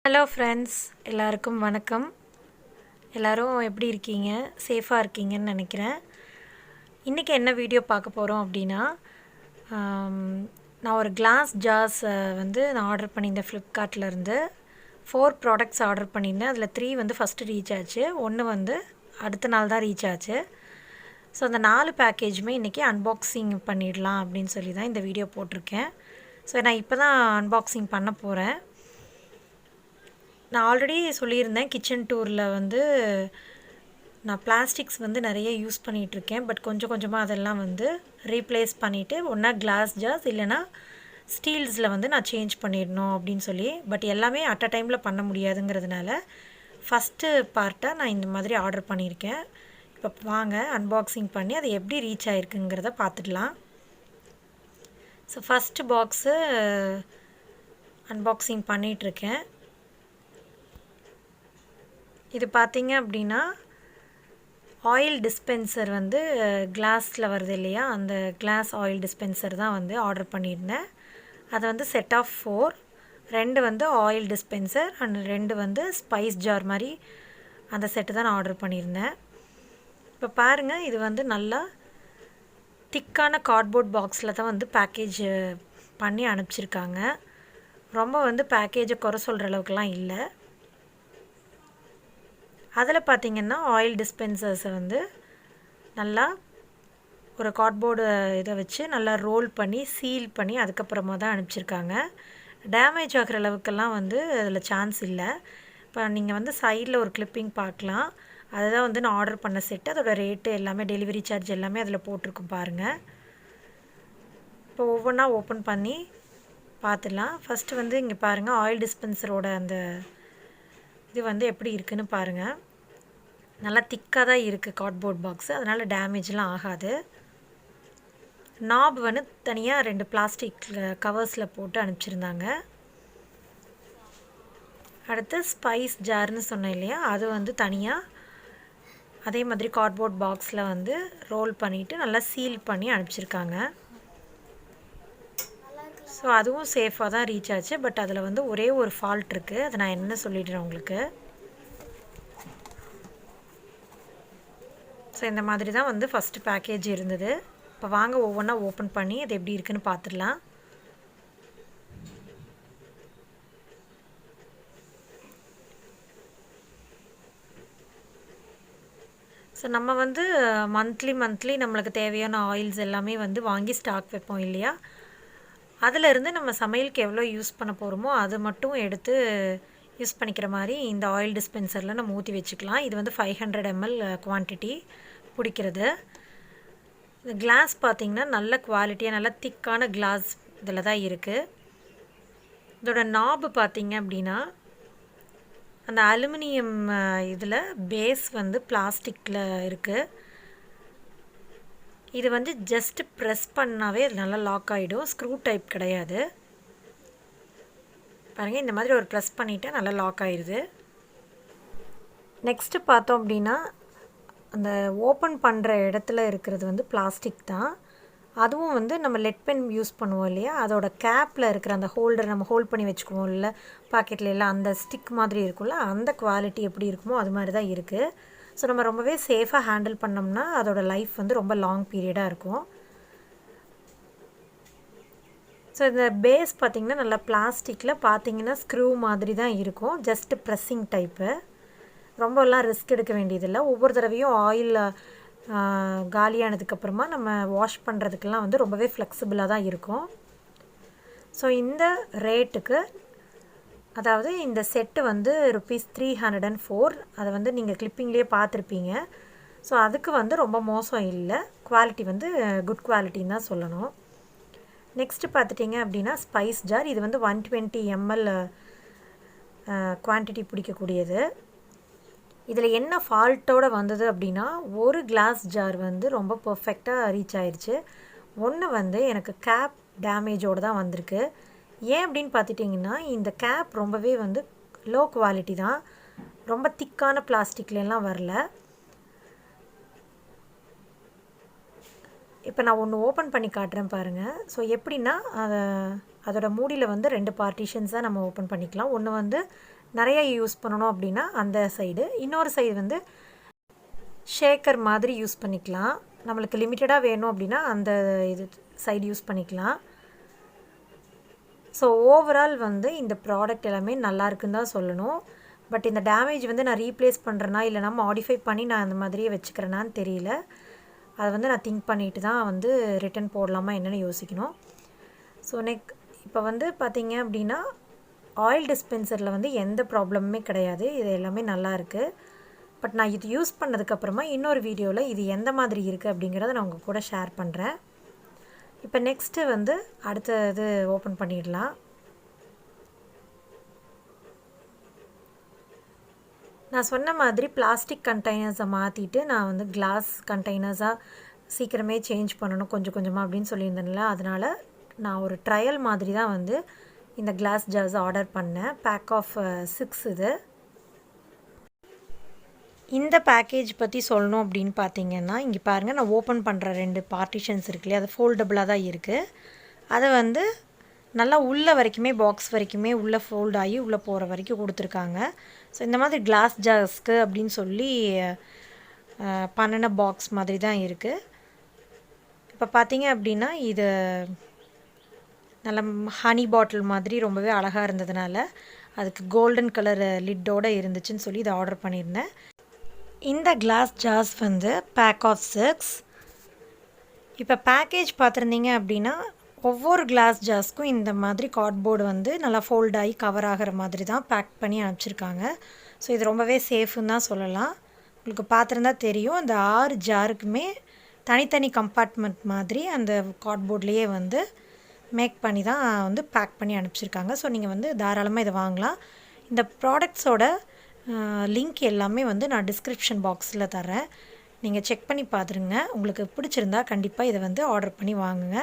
Hello friends, எல்லாருக்கும் வணக்கம். எல்லோரும் எப்படி இருக்கீங்க? சேஃபாக இருக்கீங்கன்னு நினைக்கிறேன். இன்றைக்கி என்ன வீடியோ பார்க்க போகிறோம் அப்படின்னா, நான் ஒரு கிளாஸ் ஜார்ஸ் நான் ஆர்டர் பண்ணியிருந்தேன் ஃப்ளிப்கார்ட்லேருந்து. 4 ப்ராடக்ட்ஸ் ஆர்டர் பண்ணியிருந்தேன். அதில் 3 ஃபஸ்ட்டு ரீச் ஆச்சு, 1 அடுத்த நாள் தான் ரீச் ஆச்சு. ஸோ அந்த 4 பேக்கேஜுமே இன்றைக்கி அன்பாக்சிங் பண்ணிடலாம் அப்படின்னு சொல்லி தான் இந்த வீடியோ போட்டிருக்கேன். ஸோ நான் இப்போ தான் அன்பாக்சிங் பண்ண போகிறேன். நான் ஆல்ரெடி சொல்லியிருந்தேன், கிச்சன் டூரில் நான் பிளாஸ்டிக்ஸ் நிறைய யூஸ் பண்ணிகிட்ருக்கேன். பட் கொஞ்சம் கொஞ்சமாக அதெல்லாம் ரீப்ளேஸ் பண்ணிவிட்டு ஒன்றா கிளாஸ் ஜார்ஸ் இல்லைனா ஸ்டீல்ஸில் நான் சேஞ்ச் பண்ணிடணும் அப்படின்னு சொல்லி. பட் எல்லாமே அட் அ டைமில் பண்ண முடியாதுங்கிறதுனால ஃபஸ்ட்டு பார்ட்டாக நான் இந்த மாதிரி ஆர்டர் பண்ணியிருக்கேன். இப்போ வாங்க அன்பாக்சிங் பண்ணி அது எப்படி ரீச் ஆகிருக்குங்கிறத பார்த்துடலாம். ஸோ ஃபஸ்ட்டு பாக்ஸு அன்பாக்சிங் பண்ணிகிட்ருக்கேன். இது பார்த்தீங்க அப்படின்னா ஆயில் டிஸ்பென்சர் கிளாஸில் வருது இல்லையா, அந்த கிளாஸ் ஆயில் டிஸ்பென்சர் தான் ஆர்டர் பண்ணியிருந்தேன். அது set of 4, 2 oil dispenser and 2 spice jar மாதிரி அந்த செட்டு தான் நான் ஆர்டர் பண்ணியிருந்தேன். இப்போ பாருங்கள், இது நல்லா திக்கான கார்ட்போர்ட் பாக்ஸில் தான் பேக்கேஜ் பண்ணி அனுப்பிச்சிருக்காங்க. ரொம்ப பேக்கேஜை குறை சொல்கிற அளவுக்குலாம் இல்லை. அதில் பார்த்திங்கன்னா ஆயில் டிஸ்பென்சர்ஸை நல்லா ஒரு கார்ட்போர்டு இதை வச்சு நல்லா ரோல் பண்ணி சீல் பண்ணி அதுக்கப்புறமா தான் அனுப்பிச்சிருக்காங்க. டேமேஜ் ஆகிற அளவுக்கெல்லாம் அதில் சான்ஸ் இல்லை. இப்போ நீங்கள் சைடில் ஒரு கிளிப்பிங் பார்க்கலாம். அதுதான் நான் ஆர்டர் பண்ண செட்டு. அதோடய ரேட்டு எல்லாமே, டெலிவரி சார்ஜ் எல்லாமே அதில் போட்டிருக்கும் பாருங்கள். இப்போ ஒவ்வொன்றா ஓப்பன் பண்ணி பார்த்துடலாம். ஃபஸ்ட்டு இங்கே பாருங்கள், ஆயில் டிஸ்பென்சரோட அந்த இது எப்படி இருக்குதுன்னு பாருங்கள். நல்லா திக்காக தான் இருக்குது கார்ட்போர்ட் பாக்ஸு, அதனால் டேமேஜ்லாம் ஆகாது. நாப் தனியாக 2 பிளாஸ்டிக் கவர்ஸில் போட்டு அனுப்பிச்சிருந்தாங்க. அடுத்து ஸ்பைஸ் ஜார்னு சொன்னேன் இல்லையா, அது தனியாக அதே மாதிரி கார்ட்போர்ட் பாக்ஸில் ரோல் பண்ணிவிட்டு நல்லா சீல் பண்ணி அனுப்பிச்சிருக்காங்க. ஸோ அதுவும் சேஃபாக தான் ரீச் ஆச்சு. பட் அதில் ஒரே ஒரு ஃபால்ட் இருக்குது. அதை நான் என்ன சொல்லிடுறேன் உங்களுக்கு. ஸோ இந்த மாதிரி தான் ஃபஸ்ட்டு பேக்கேஜ் இருந்தது. இப்போ வாங்க ஒவ்வொன்றா ஓப்பன் பண்ணி அது எப்படி இருக்குன்னு பார்த்துடலாம். ஸோ நம்ம மந்த்லி நம்மளுக்கு தேவையான ஆயில்ஸ் எல்லாமே வாங்கி ஸ்டாக் வைப்போம் இல்லையா, அதிலிருந்து நம்ம சமையலுக்கு எவ்வளோ யூஸ் பண்ண போகிறோமோ அது மட்டும் எடுத்து யூஸ் பண்ணிக்கிற மாதிரி இந்த ஆயில் டிஸ்பென்சரில் நம்ம ஊற்றி வச்சுக்கலாம். இது 500 ml குவான்டிட்டி பிடிக்கிறது. இந்த கிளாஸ் பார்த்திங்கன்னா நல்ல குவாலிட்டியாக நல்ல திக்கான கிளாஸ் இதில் தான் இருக்குது. இதோட நாபு பார்த்திங்க அப்படின்னா அந்த அலுமினியம் இதில் பேஸ் பிளாஸ்டிக்கில் இருக்குது. இது ஜஸ்ட் ப்ரெஸ் பண்ணாவே அது நல்லா லாக் ஆகிடும். ஸ்க்ரூ டைப் கிடையாது. பாருங்கள், இந்த மாதிரி ஒரு ப்ரெஸ் பண்ணிவிட்டு நல்லா லாக் ஆகிடுது. நெக்ஸ்ட்டு பார்த்தோம் அப்படின்னா அந்த ஓப்பன் பண்ணுற இடத்துல இருக்கிறது பிளாஸ்டிக் தான். அதுவும் நம்ம லெட் பென் யூஸ் பண்ணுவோம் இல்லையா, அதோட கேப்பில் இருக்கிற அந்த ஹோல்டர் நம்ம ஹோல்ட் பண்ணி வச்சுக்குவோம் இல்லை பாக்கெட்டில் எல்லாம், அந்த ஸ்டிக் மாதிரி இருக்கும்ல, அந்த குவாலிட்டி எப்படி இருக்குமோ அது மாதிரி தான் இருக்குது. ஸோ நம்ம ரொம்பவே சேஃபாக ஹேண்டில் பண்ணோம்னா அதோட லைஃப் ரொம்ப லாங் பீரியடாக இருக்கும். ஸோ இந்த பேஸ் பார்த்திங்கன்னா நல்லா பிளாஸ்டிக்கில் பார்த்திங்கன்னா ஸ்க்ரூ மாதிரி தான் இருக்கும். Just pressing type. ரொம்பலாம் ரிஸ்க் எடுக்க வேண்டியதில்லை. ஒவ்வொரு தடவையும் ஆயில் காலியானதுக்கப்புறமா நம்ம வாஷ் பண்ணுறதுக்கெல்லாம் ரொம்பவே ஃப்ளெக்சிபிளாக தான் இருக்கும். ஸோ இந்த ரேட்டுக்கு, அதாவது இந்த செட்டு ருபீஸ் 304. அதை நீங்கள் கிளிப்பிங்லேயே பார்த்துருப்பீங்க. ஸோ அதுக்கு ரொம்ப மோசம் இல்லை. குவாலிட்டி குட் குவாலிட்டின்னு தான் சொல்லணும். நெக்ஸ்ட்டு பார்த்துட்டிங்க அப்படின்னா ஸ்பைஸ் ஜார். இது 120 ml குவான்டிட்டி பிடிக்கக்கூடியது. இதில் என்ன ஃபால்ட்டோடு வந்தது அப்படின்னா, ஒரு கிளாஸ் ஜார் ரொம்ப பர்ஃபெக்டாக ரீச் ஆயிடுச்சு. ஒன்று எனக்கு கேப் டேமேஜோடு தான் வந்திருக்கு. ஏன் அப்படின்னு பார்த்துட்டிங்கன்னா, இந்த கேப் ரொம்பவே லோ குவாலிட்டி தான். ரொம்ப திக்கான பிளாஸ்டிக்லாம் வரல. இப்போ நான் ஒன்று ஓப்பன் பண்ணி காட்டுறேன் பாருங்கள். ஸோ எப்படின்னா அதோட மூடியில் 2 பார்ட்டிஷன்ஸாக நம்ம ஓப்பன் பண்ணிக்கலாம். ஒன்று நிறைய யூஸ் பண்ணணும் அப்படின்னா அந்த சைடு. இன்னொரு சைடு வந்து ஷேக்கர் மாதிரி யூஸ் பண்ணிக்கலாம். நம்மளுக்கு லிமிட்டடாக வேணும் அப்படின்னா அந்த இது சைடு யூஸ் பண்ணிக்கலாம். ஸோ ஓவரால் வந்து இந்த ப்ராடக்ட் எல்லாமே நல்லா இருக்குன்னு தான் சொல்லணும். பட் இந்த டேமேஜ் வந்து நான் ரீப்ளேஸ் பண்ணுறேன்னா இல்லைனா மாடிஃபை பண்ணி நான் அந்த மாதிரியே வச்சுக்கிறேனான்னு தெரியல. அதை வந்து நான் திங்க் பண்ணிவிட்டு தான் வந்து ரிட்டன் போடலாமா என்னென்னு யோசிக்கணும். ஸோ இப்போ வந்து பார்த்திங்க அப்படின்னா ஆயில் டிஸ்பென்சரில் வந்து எந்த ப்ராப்ளமுமே கிடையாது. இது எல்லாமே நல்லா இருக்குது. பட் நான் இது யூஸ் பண்ணதுக்கப்புறமா இன்னொரு வீடியோவில் இது எந்த மாதிரி இருக்குது அப்படிங்கிறத நான் உங்கள் கூட ஷேர் பண்ணுறேன். இப்போ நெக்ஸ்ட்டு வந்து அடுத்த இது ஓப்பன் பண்ணிடலாம். நான் சொன்ன மாதிரி பிளாஸ்டிக் கண்டெய்னர்ஸை மாற்றிட்டு நான் வந்து கிளாஸ் கண்டெய்னர்ஸாக சீக்கிரமே சேஞ்ச் பண்ணணும் கொஞ்சம் கொஞ்சமாக அப்படின்னு சொல்லியிருந்தேன்ல. அதனால் நான் ஒரு ட்ரையல் மாதிரி தான் வந்து இந்த கிளாஸ் ஜார்ஸ் ஆர்டர் பண்ணேன். பேக் ஆஃப் 6 இது. இந்த பேக்கேஜ் பற்றி சொல்லணும் அப்படின்னு பார்த்தீங்கன்னா இங்கே பாருங்கள், நான் ஓப்பன் பண்ணுற 2 பார்ட்டிஷன்ஸ் இருக்கு இல்லையா, அது ஃபோல்டபுளாக தான் இருக்குது. அதை வந்து நல்லா உள்ளே வரைக்குமே பாக்ஸ் வரைக்குமே உள்ளே ஃபோல்ட் ஆகி உள்ளே போகிற வரைக்கும் கொடுத்துருக்காங்க. ஸோ இந்த மாதிரி கிளாஸ் ஜார்ஸ்க்கு அப்படின்னு சொல்லி பண்ணின பாக்ஸ் மாதிரி தான் இருக்குது. இப்போ பார்த்தீங்க அப்படின்னா இது நல்ல ஹனி பாட்டில் மாதிரி ரொம்பவே அழகாக இருந்ததுனால அதுக்கு கோல்டன் கலர் லிட்டோடு இருந்துச்சுன்னு சொல்லி இதை ஆர்டர் பண்ணியிருந்தேன். இந்த கிளாஸ் ஜார்ஸ் வந்து பேக் ஆஃப் 6. இப்போ பேக்கேஜ் பார்த்துருந்தீங்க அப்படின்னா ஒவ்வொரு கிளாஸ் ஜார்ஸ்க்கும் இந்த மாதிரி கார்ட்போர்டு வந்து நல்லா ஃபோல்ட் ஆகி கவர் ஆகிற மாதிரி தான் பேக் பண்ணி அனுப்பிச்சிருக்காங்க. ஸோ இது ரொம்பவே சேஃப்னு தான் சொல்லலாம். உங்களுக்கு பார்த்துருந்தா தெரியும், இந்த 6 ஜாருக்குமே தனித்தனி கம்பார்ட்மெண்ட் மாதிரி அந்த கார்ட்போர்ட்லேயே வந்து மேக் பண்ணி தான் வந்து பேக் பண்ணி அனுப்பிச்சிருக்காங்க. ஸோ நீங்கள் வந்து தாராளமாக இதை வாங்கலாம். இந்த ப்ராடக்ட்ஸோட லிங்க் எல்லாமே வந்து நான் டிஸ்கிரிப்ஷன் பாக்ஸில் தரேன். நீங்கள் செக் பண்ணி பார்த்துருங்க. உங்களுக்கு பிடிச்சிருந்தா கண்டிப்பாக இதை வந்து ஆர்டர் பண்ணி வாங்குங்க.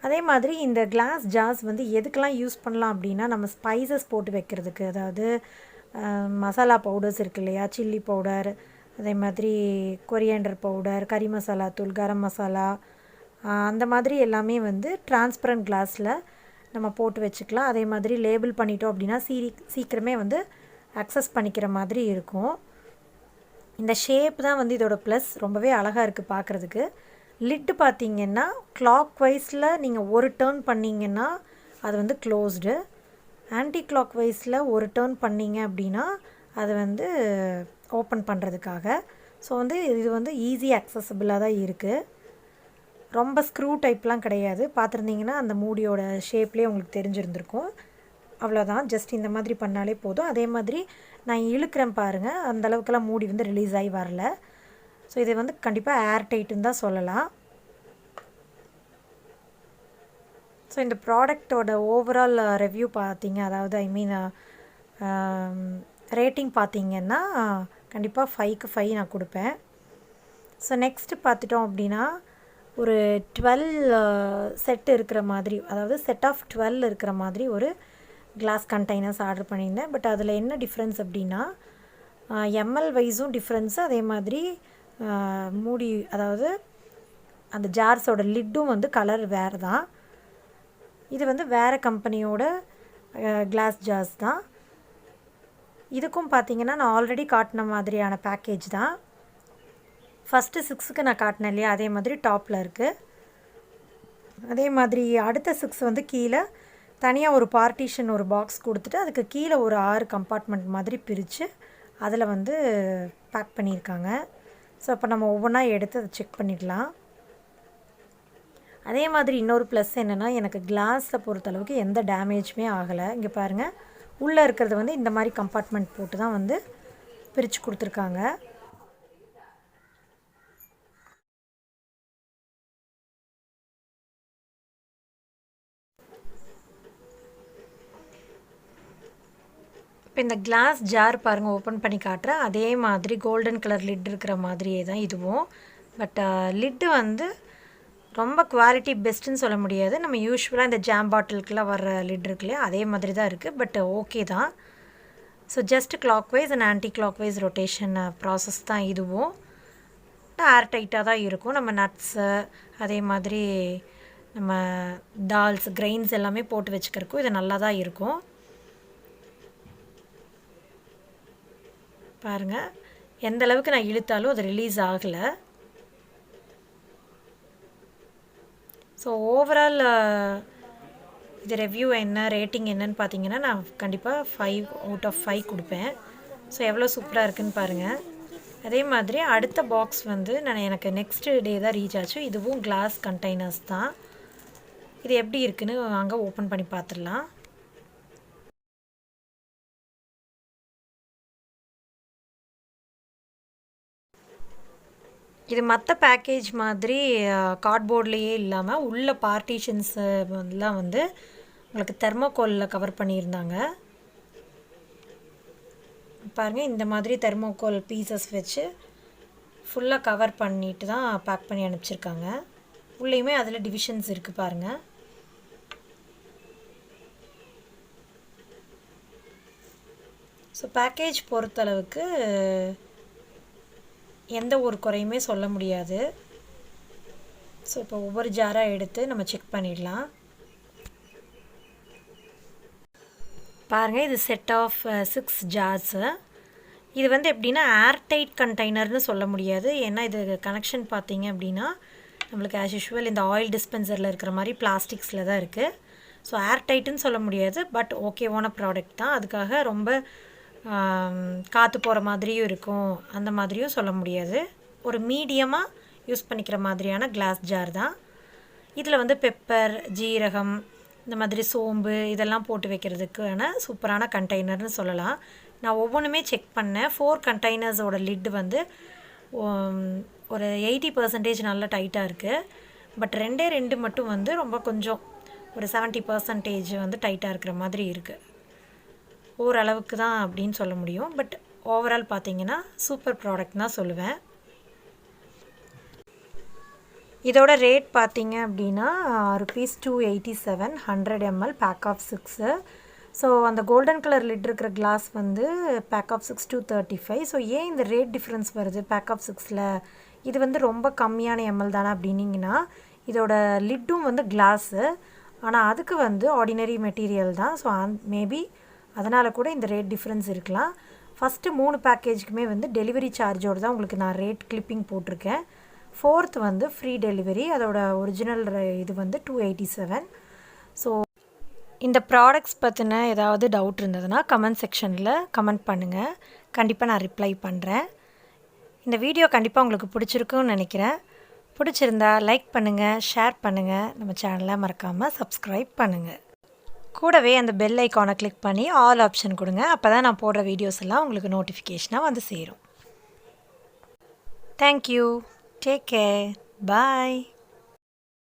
அதே மாதிரி இந்த கிளாஸ் ஜார்ஸ் வந்து எதுக்கெல்லாம் யூஸ் பண்ணலாம் அப்படின்னா நம்ம ஸ்பைசஸ் போட்டு வைக்கிறதுக்கு, அதாவது மசாலா பவுடர்ஸ் இருக்கு இல்லையா, சில்லி பவுடர், அதே மாதிரி கொரியாண்டர் பவுடர், கறி மசாலா தூள், கரம் மசாலா, அந்த மாதிரி எல்லாமே வந்து டிரான்ஸ்பரண்ட் கிளாஸில் நம்ம போட்டு வச்சுக்கலாம். அதே மாதிரி லேபிள் பண்ணிட்டோம் அப்படின்னா சீக்கிரமே வந்து அக்சஸ் பண்ணிக்கிற மாதிரி இருக்கும். இந்த ஷேப் தான் வந்து இதோட ப்ளஸ். ரொம்பவே அழகாக இருக்குது பார்க்குறதுக்கு. லிட்டு பார்த்திங்கன்னா கிளாக் வைஸில் நீங்கள் ஒரு டேர்ன் பண்ணிங்கன்னா அது வந்து க்ளோஸ்டு. ஆன்டி கிளாக் வைஸில் ஒரு டேர்ன் பண்ணிங்க அப்படின்னா அது வந்து ஓப்பன் பண்ணுறதுக்காக. ஸோ வந்து இது வந்து ஈஸி அக்சசபிளாக தான் இருக்குது. ரொம்ப ஸ்க்ரூ டைப்லாம் கிடையாது. பார்த்துருந்தீங்கன்னா அந்த மூடியோட ஷேப்லேயே உங்களுக்கு தெரிஞ்சிருந்திருக்கும். அவ்வளோதான், ஜஸ்ட் இந்த மாதிரி பண்ணாலே போதும். அதே மாதிரி நான் இழுக்கிறேன் பாருங்கள், அந்தளவுக்கெல்லாம் மூடி வந்து ரிலீஸ் ஆகி வரல. ஸோ இது வந்து கண்டிப்பாக ஏர்டைட்டுன்னு தான் சொல்லலாம். ஸோ இந்த ப்ராடக்டோட ஓவரால் ரிவ்யூ பார்த்தீங்க, அதாவது ரேட்டிங் பார்த்திங்கன்னா கண்டிப்பாக 5க்கு 5 நான் கொடுப்பேன். ஸோ நெக்ஸ்ட்டு பார்த்துட்டோம் அப்படின்னா ஒரு 12 செட் இருக்கிற மாதிரி, அதாவது செட் ஆஃப் 12 இருக்கிற மாதிரி ஒரு கிளாஸ் கண்டெய்னர்ஸ் ஆர்டர் பண்ணியிருந்தேன். பட் அதில் என்ன டிஃப்ரென்ஸ் அப்படின்னா எம்எல் வைஸும் டிஃப்ரென்ஸு, அதே மாதிரி மூடி, அதாவது அந்த ஜார்ஸோட லிட்டும் வந்து கலர் வேறு தான். இது வந்து வேறு கம்பெனியோட கிளாஸ் ஜார்ஸ் தான். இதுக்கும் பார்த்திங்கன்னா நான் ஆல்ரெடி காட்டின மாதிரியான பேக்கேஜ் தான். ஃபஸ்ட்டு 6க்கு நான் காட்டினேன் இல்லையா, அதே மாதிரி டாப்பில் இருக்குது. அதே மாதிரி அடுத்த 6 வந்து கீழே தனியாக ஒரு பார்ட்டிஷன், ஒரு பாக்ஸ் கொடுத்துட்டு அதுக்கு கீழே ஒரு 6 கம்பார்ட்மெண்ட் மாதிரி பிரித்து அதில் வந்து பேக் பண்ணியிருக்காங்க. ஸோ அப்போ நம்ம ஒவ்வொன்றா எடுத்து அதை செக் பண்ணிடலாம். அதே மாதிரி இன்னொரு ப்ளஸ் என்னென்னா, எனக்கு கிளாஸை பொறுத்தளவுக்கு எந்த டேமேஜுமே ஆகலை. இங்கே பாருங்கள், உள்ளே இருக்கிறது வந்து இந்த மாதிரி கம்பார்ட்மெண்ட் போட்டு தான் வந்து பிரித்து கொடுத்துருக்காங்க. இப்போ இந்த கிளாஸ் ஜார் பாருங்கள், ஓப்பன் பண்ணி காட்டுறேன். அதே மாதிரி கோல்டன் கலர் லிட் இருக்கிற மாதிரியே தான் இதுவும். பட் லிட்டு வந்து ரொம்ப குவாலிட்டி பெஸ்ட்டுன்னு சொல்ல முடியாது. நம்ம யூஸ்வலாக இந்த ஜாம் பாட்டிலுக்குலாம் வர்ற லிட் இருக்கு இல்லையா, அதே மாதிரி தான் இருக்குது. பட் ஓகே தான். So just clockwise and anticlockwise rotation process தான் இதுவும். ஏர்டைட்டாக தான் இருக்கும். நம்ம நட்ஸு, அதே மாதிரி நம்ம தால்ஸ் கிரெயின்ஸ் எல்லாமே போட்டு வச்சுக்கிறதுக்கும் இது நல்லா தான் இருக்கும். பாருங்கள், எந்த அளவுக்கு நான் இழுத்தாலும் அது ரிலீஸ் ஆகலை. ஸோ ஓவரால் இது ரிவ்யூ என்ன, ரேட்டிங் என்னன்னு பார்த்தீங்கன்னா, நான் கண்டிப்பாக 5 அவுட் ஆஃப் 5 கொடுப்பேன். ஸோ எவ்வளோ சூப்பராக இருக்குதுன்னு பாருங்கள். அதே மாதிரி அடுத்த பாக்ஸ் வந்து எனக்கு நெக்ஸ்ட் டே தான் ரீச் ஆச்சு. இதுவும் கிளாஸ் கண்டெய்னர்ஸ் தான். இது எப்படி இருக்குன்னு வாங்க ஓப்பன் பண்ணி பார்த்துடலாம். இது மற்ற பேக்கேஜ் மாதிரி கார்ட்போர்ட்லேயே இல்லாமல் உள்ள பார்ட்டிஷன்ஸ் எல்லாம் வந்து உங்களுக்கு தெர்மோகோலில் கவர் பண்ணியிருந்தாங்க. பாருங்கள், இந்த மாதிரி தெர்மோகோல் பீசஸ் வச்சு ஃபுல்லாக கவர் பண்ணிட்டு தான் பேக் பண்ணி அனுப்பிச்சிருக்காங்க. உள்ளேயுமே அதில் டிவிஷன்ஸ் இருக்குது பாருங்கள். ஸோ பேக்கேஜ் பொறுத்தளவுக்கு எந்த ஒரு குறையுமே சொல்ல முடியாது. ஸோ இப்போ ஒவ்வொரு ஜாராக எடுத்து நம்ம செக் பண்ணிடலாம். பாருங்கள், இது செட் ஆஃப் 6 ஜார்ஸு. இது வந்து எப்படின்னா ஏர்டைட் கண்டெய்னர்னு சொல்ல முடியாது. ஏன்னா இது கனெக்ஷன் பார்த்தீங்க அப்படின்னா நம்மளுக்கு ஆஸ் யூஷுவல் இந்த ஆயில் டிஸ்பென்சரில் இருக்கிற மாதிரி பிளாஸ்டிக்ஸில் தான் இருக்குது. ஸோ ஏர்டைட்டுன்னு சொல்ல முடியாது, பட் ஓகேவான ப்ராடக்ட் தான். அதுக்காக ரொம்ப காற்று போகிற மாதிரியும் இருக்கும், அந்த மாதிரியும் சொல்ல முடியாது. ஒரு மீடியமாக யூஸ் பண்ணிக்கிற மாதிரியான கிளாஸ் ஜார் தான். இதில் வந்து பெப்பர், ஜீரகம், இந்த மாதிரி சோம்பு இதெல்லாம் போட்டு வைக்கிறதுக்கான சூப்பரான கண்டெய்னர்னு சொல்லலாம். நான் ஒவ்வொன்றுமே செக் பண்ணேன். 4 கண்டெய்னர்ஸோட லிட்டு வந்து ஒரு 80% நல்லா டைட்டாக இருக்குது. பட் 2 மட்டும் வந்து ரொம்ப கொஞ்சம் ஒரு 70% வந்து டைட்டாக இருக்கிற மாதிரி இருக்குது. ஓரளவுக்கு தான் அப்படின்னு சொல்ல முடியும். பட் ஓவரால் பார்த்தீங்கன்னா சூப்பர் ப்ராடக்ட் தான் சொல்லுவேன். இதோட ரேட் பார்த்தீங்க அப்படின்னா ₹287 100 ml பேக் ஆஃப் 6. ஸோ அந்த கோல்டன் கலர் லிட் இருக்கிற கிளாஸ் வந்து பேக் ஆஃப் 6 235. ஸோ ஏன் இந்த ரேட் டிஃப்ரென்ஸ் வருது பேக் ஆஃப் 6ல்? இது வந்து ரொம்ப கம்மியான எம்எல் தானே அப்படின்னிங்கன்னா, இதோட லிட்டும் வந்து கிளாஸு, ஆனால் அதுக்கு வந்து ஆர்டினரி மெட்டீரியல் தான். ஸோ மேபி அதனால் கூட இந்த ரேட் டிஃப்ரென்ஸ் இருக்கலாம். ஃபஸ்ட்டு 3 பேக்கேஜுக்குமே வந்து டெலிவரி சார்ஜோடு தான் உங்களுக்கு நான் ரேட் கிளிப்பிங் போட்டிருக்கேன். 4th வந்து ஃப்ரீ டெலிவரி. அதோட ஒரிஜினல் இது வந்து 287. ஸோ இந்த ப்ராடக்ட்ஸ் பற்றின ஏதாவது டவுட் இருந்ததுன்னா கமெண்ட் செக்ஷனில் கமெண்ட் பண்ணுங்கள். கண்டிப்பாக நான் ரிப்ளை பண்ணுறேன். இந்த வீடியோ கண்டிப்பாக உங்களுக்கு பிடிச்சிருக்குன்னு நினைக்கிறேன். பிடிச்சிருந்தா லைக் பண்ணுங்கள், ஷேர் பண்ணுங்கள், நம்ம சேனலை மறக்காமல் சப்ஸ்கிரைப் பண்ணுங்கள். கூடவே அந்த பெல் ஐக்கானை கிளிக் பண்ணி ஆல் ஆப்ஷன் கொடுங்க. அப்போ தான் நான் போடுற வீடியோஸ் எல்லாம் உங்களுக்கு நோட்டிஃபிகேஷனாக வந்து சேரும். தேங்க்யூ. Take care. Bye.